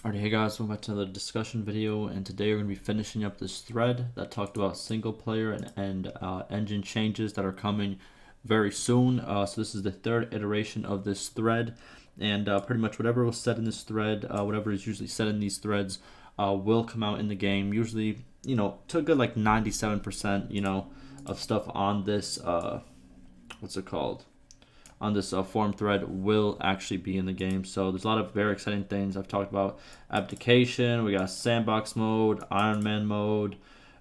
Alright, hey guys, welcome back to another discussion video, and today we're going to be finishing up this thread that talked about single player and engine changes that are coming very soon. So this is the third iteration of this thread, and pretty much whatever was said in this thread, whatever is usually said in these threads, will come out in the game. Usually, to a good like 97%, of stuff on this, what's it called? On this forum thread will actually be in the game. So there's a lot of very exciting things. I've talked about abdication. We got sandbox mode, Iron Man mode.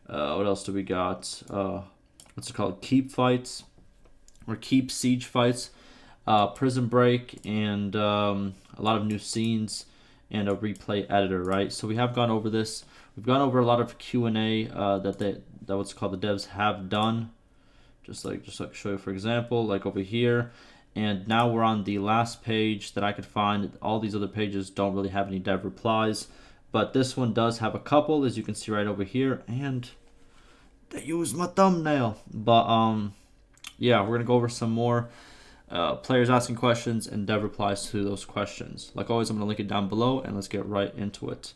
What else do we got? What's it called? Keep fights or keep siege fights. Prison break and a lot of new scenes and a replay editor. Right. So we have gone over this. We've gone over a lot of Q&A that what's called the devs have done. Just like show you, for example, like over here. And now we're on the last page that I could find. All these other pages don't really have any dev replies, but this one does have a couple, as you can see right over here. And they use my thumbnail. But yeah, we're gonna go over some more players asking questions and dev replies to those questions. Like always, I'm gonna link it down below, and let's get right into it.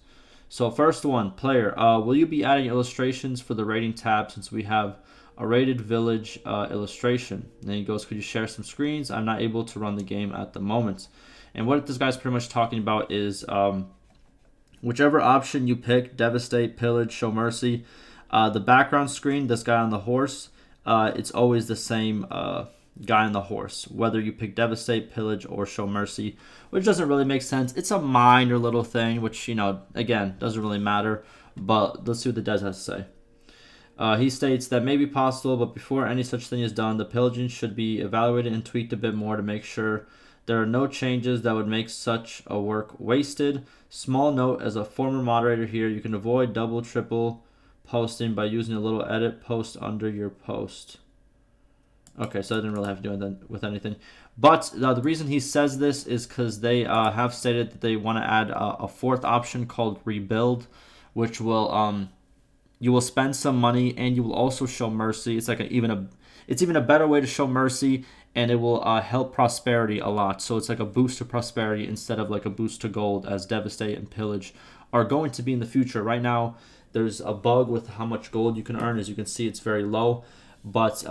So first one, player, will you be adding illustrations for the rating tab since we have a rated village illustration? And then he goes, could you share some screens? I'm not able to run the game at the moment. And what this guy's pretty much talking about is whichever option you pick, devastate, pillage, show mercy, the background screen, this guy on the horse, it's always the same guy on the horse, whether you pick devastate, pillage, or show mercy, which doesn't really make sense. It's a minor little thing, which, again, doesn't really matter. But let's see what the devs has to say. He states that may be possible, but before any such thing is done, the pillaging should be evaluated and tweaked a bit more to make sure there are no changes that would make such a work wasted. Small note, as a former moderator here, you can avoid double, triple posting by using a little edit post under your post. Okay, so I didn't really have to do it with anything. But the reason he says this is because they have stated that they want to add a fourth option called rebuild, which will... you will spend some money, and you will also show mercy. It's like it's even a better way to show mercy, and it will help prosperity a lot. So it's like a boost to prosperity instead of like a boost to gold, as devastate and pillage are going to be in the future. Right now, there's a bug with how much gold you can earn. As you can see, it's very low, but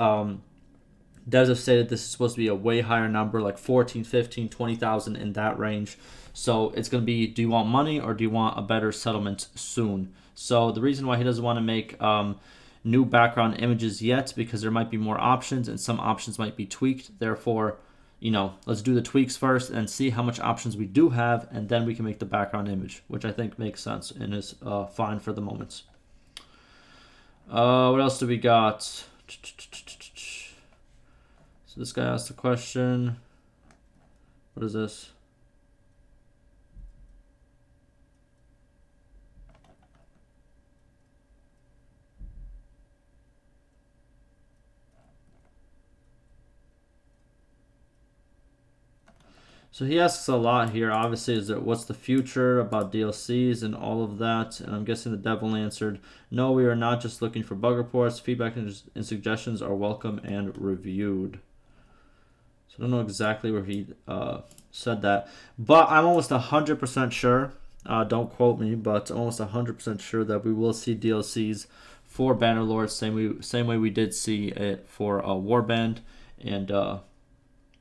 devs have stated this is supposed to be a way higher number, like 14, 15, 20,000 in that range. So it's going to be, do you want money or do you want a better settlement soon? So the reason why he doesn't want to make new background images yet, because there might be more options and some options might be tweaked. Therefore, let's do the tweaks first and see how much options we do have, and then we can make the background image, which I think makes sense and is fine for the moment. What else do we got? So this guy asked a question. What is this? So he asks a lot here. Obviously, is that what's the future about DLCs and all of that? And I'm guessing the devil answered, no, we are not just looking for bug reports. Feedback and suggestions are welcome and reviewed. So I don't know exactly where he said that, but I'm almost 100% sure. Don't quote me, but I'm almost 100% sure that we will see DLCs for Bannerlord, same way we did see it for Warband. And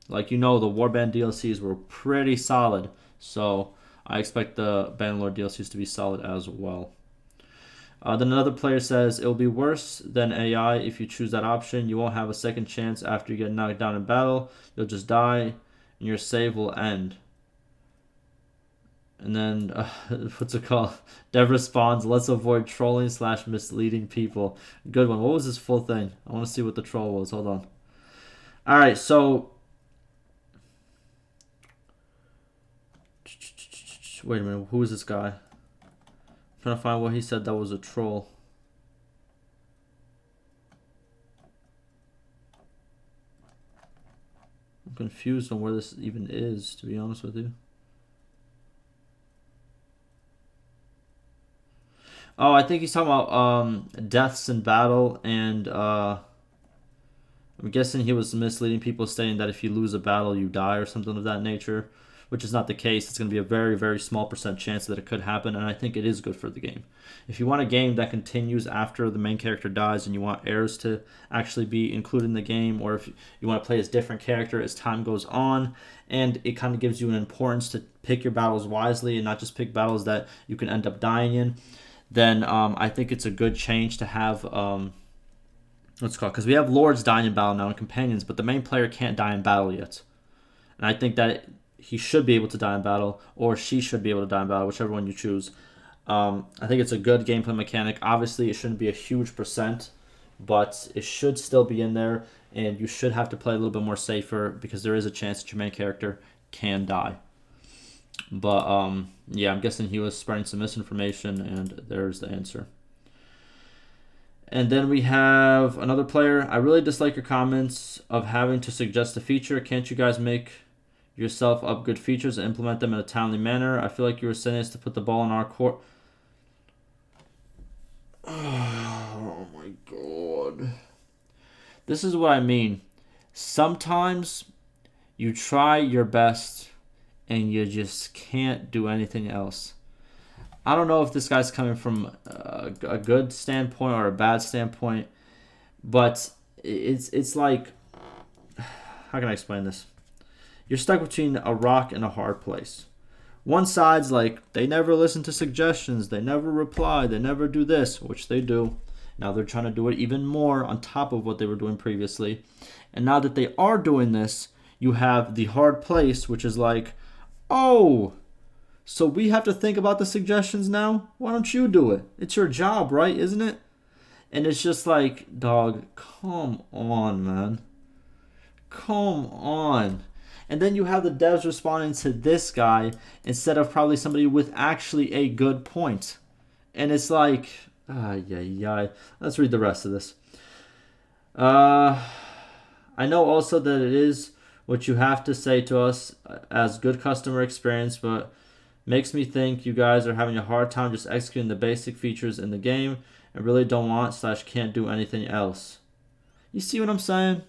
like the Warband DLCs were pretty solid, so I expect the Bannerlord DLCs to be solid as well. Then another player says, it'll be worse than AI if you choose that option. You won't have a second chance after you get knocked down in battle. You'll just die, and your save will end. And then, what's it called? Dev responds, let's avoid trolling / misleading people. Good one. What was this full thing? I want to see what the troll was. Hold on. All right, so... Wait a minute. Who is this guy? I'm trying to find what he said that was a troll. I'm confused on where this even is, to be honest with you. Oh, I think he's talking about deaths in battle, and I'm guessing he was misleading people, saying that if you lose a battle, you die or something of that nature. which is not the case. It's going to be a very, very small percent chance that it could happen, and I think it is good for the game. If you want a game that continues after the main character dies and you want heirs to actually be included in the game, or if you want to play as different character as time goes on, and it kind of gives you an importance to pick your battles wisely and not just pick battles that you can end up dying in, then I think it's a good change to have what's it called, because we have lords dying in battle now and companions, but the main player can't die in battle yet. And I think that he should be able to die in battle, or she should be able to die in battle, whichever one you choose. I think it's a good gameplay mechanic. Obviously, it shouldn't be a huge percent, but it should still be in there, and you should have to play a little bit more safer because there is a chance that your main character can die. But yeah, I'm guessing he was spreading some misinformation, and there's the answer. And then we have another player. I really dislike your comments of having to suggest a feature. Can't you guys make yourself up good features and implement them in a timely manner? I feel like you were saying this to put the ball in our court. Oh my god. This is what I mean. Sometimes you try your best and you just can't do anything else. I don't know if this guy's coming from a good standpoint or a bad standpoint, but it's like, how can I explain this? You're stuck between a rock and a hard place. One side's like, they never listen to suggestions, they never reply, they never do this, which they do. Now they're trying to do it even more on top of what they were doing previously. And now that they are doing this, you have the hard place, which is like, oh, so we have to think about the suggestions now? Why don't you do it? It's your job, right? Isn't it? And it's just like, dog, come on, man. Come on. And then you have the devs responding to this guy instead of probably somebody with actually a good point. And it's like, yeah. Let's read the rest of this. I know also that it is what you have to say to us as good customer experience, but makes me think you guys are having a hard time just executing the basic features in the game and really don't want/can't do anything else. You see what I'm saying?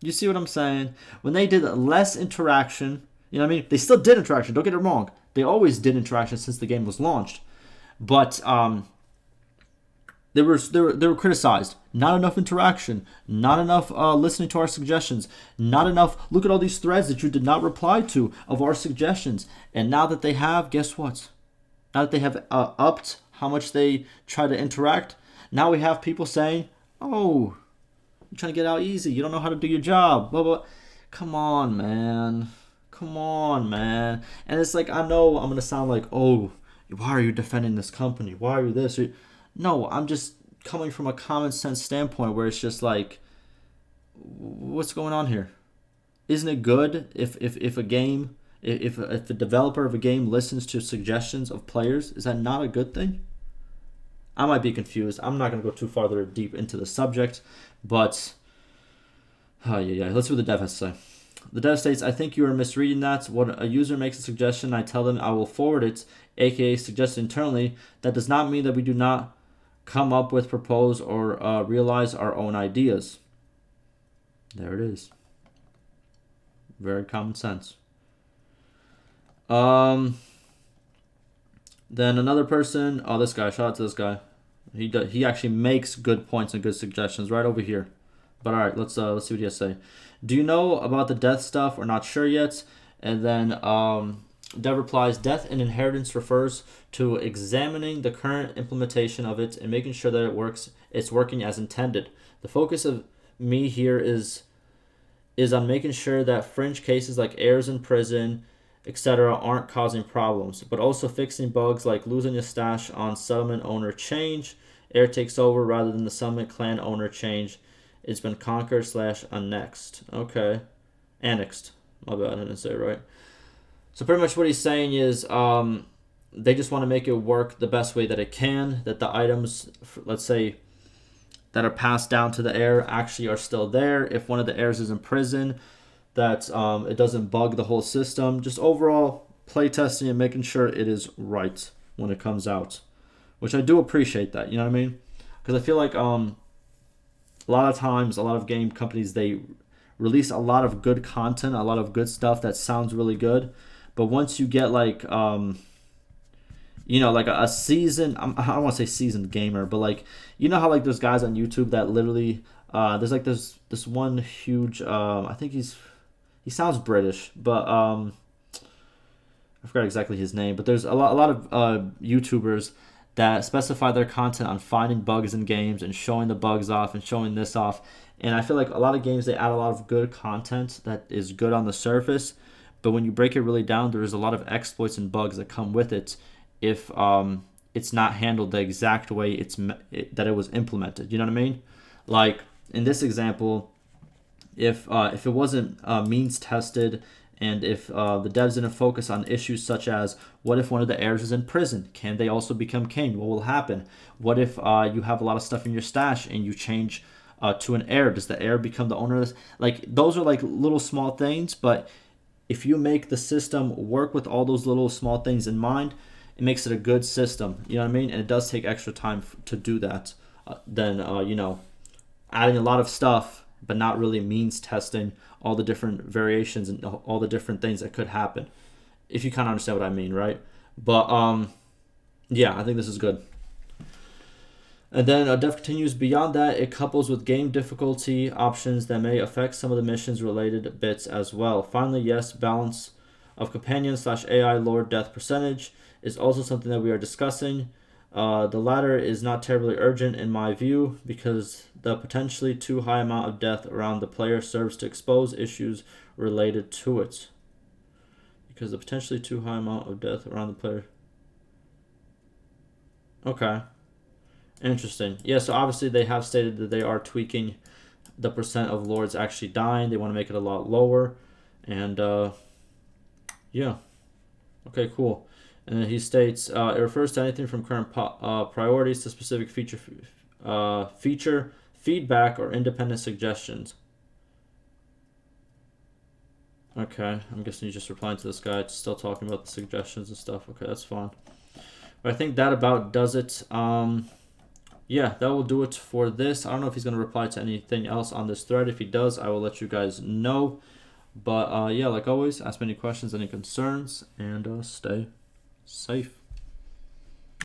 You see what I'm saying? When they did less interaction, you know what I mean? They still did interaction, don't get it wrong. They always did interaction since the game was launched. But they were criticized. Not enough interaction. Not enough listening to our suggestions. Not enough. Look at all these threads that you did not reply to of our suggestions. And now that they have, guess what? Now that they have upped how much they try to interact, now we have people saying, "Oh, you're trying to get out easy. You don't know how to do your job." Blah blah. Come on, man. Come on, man. And it's like, I know I'm gonna sound like, oh, why are you defending this company? Why are you this? No, I'm just coming from a common sense standpoint where it's just like, what's going on here? Isn't it good if a game, if the developer of a game listens to suggestions of players? Is that not a good thing? I might be confused. I'm not going to go too farther deep into the subject, but let's see what the dev has to say. The dev states, I think you are misreading that. When a user makes a suggestion, I tell them I will forward it, aka suggest internally. That does not mean that we do not come up with, propose, or realize our own ideas. There it is. Very common sense. Then another person, this guy, shout out to this guy. He actually makes good points and good suggestions right over here. But all right, let's see what he has to say. Do you know about the death stuff or not sure yet? And then Dev replies, death and inheritance refers to examining the current implementation of it and making sure that it's working as intended. The focus of me here is on making sure that fringe cases like heirs in prison, etc. aren't causing problems, but also fixing bugs like losing a stash on settlement owner change. Heir takes over rather than the settlement clan owner change. It's been conquered / annexed. Okay. Annexed. My bad, I didn't say it right. So pretty much what he's saying is they just want to make it work the best way that it can, that the items, let's say, that are passed down to the heir actually are still there. If one of the heirs is in prison, that it doesn't bug the whole system. Just overall playtesting and making sure it is right when it comes out, which I do appreciate that, you know what I mean? Because I feel like a lot of times, a lot of game companies, they release a lot of good content, a lot of good stuff that sounds really good. But once you get like like a seasoned, I don't want to say seasoned gamer, but like, how like there's guys on YouTube that literally, there's like this one huge, I think he sounds British, but I forgot exactly his name, but there's a lot of YouTubers that specify their content on finding bugs in games and showing the bugs off and showing this off. And I feel like a lot of games, they add a lot of good content that is good on the surface, but when you break it really down, there is a lot of exploits and bugs that come with it if it's not handled the exact way that it was implemented. You know what I mean? Like in this example, if it wasn't means tested, and if the devs didn't focus on issues such as, what if one of the heirs is in prison? Can they also become king? What will happen? What if you have a lot of stuff in your stash and you change to an heir? Does the heir become the owner of this? Like, those are like little small things, but if you make the system work with all those little small things in mind, it makes it a good system. You know what I mean? And it does take extra time to do that than adding a lot of stuff but not really means testing all the different variations and all the different things that could happen. If you kind of understand what I mean, right? But yeah, I think this is good. And then Dev continues, beyond that, it couples with game difficulty options that may affect some of the missions related bits as well. Finally, yes, balance of companion / AI lord death percentage is also something that we are discussing. The latter is not terribly urgent in my view, because the potentially too high amount of death around the player serves to expose issues related to it. Because the potentially too high amount of death around the player. Okay. Interesting. Yeah, so obviously they have stated that they are tweaking the percent of lords actually dying. They want to make it a lot lower. And yeah. Okay, cool. And then he states, it refers to anything from current priorities to specific feature feedback or independent suggestions. Okay, I'm guessing he's just replying to this guy. It's still talking about the suggestions and stuff. Okay, that's fine. But I think that about does it. Yeah, that will do it for this. I don't know if he's going to reply to anything else on this thread. If he does, I will let you guys know. But yeah, like always, ask me any questions, any concerns, and stay safe.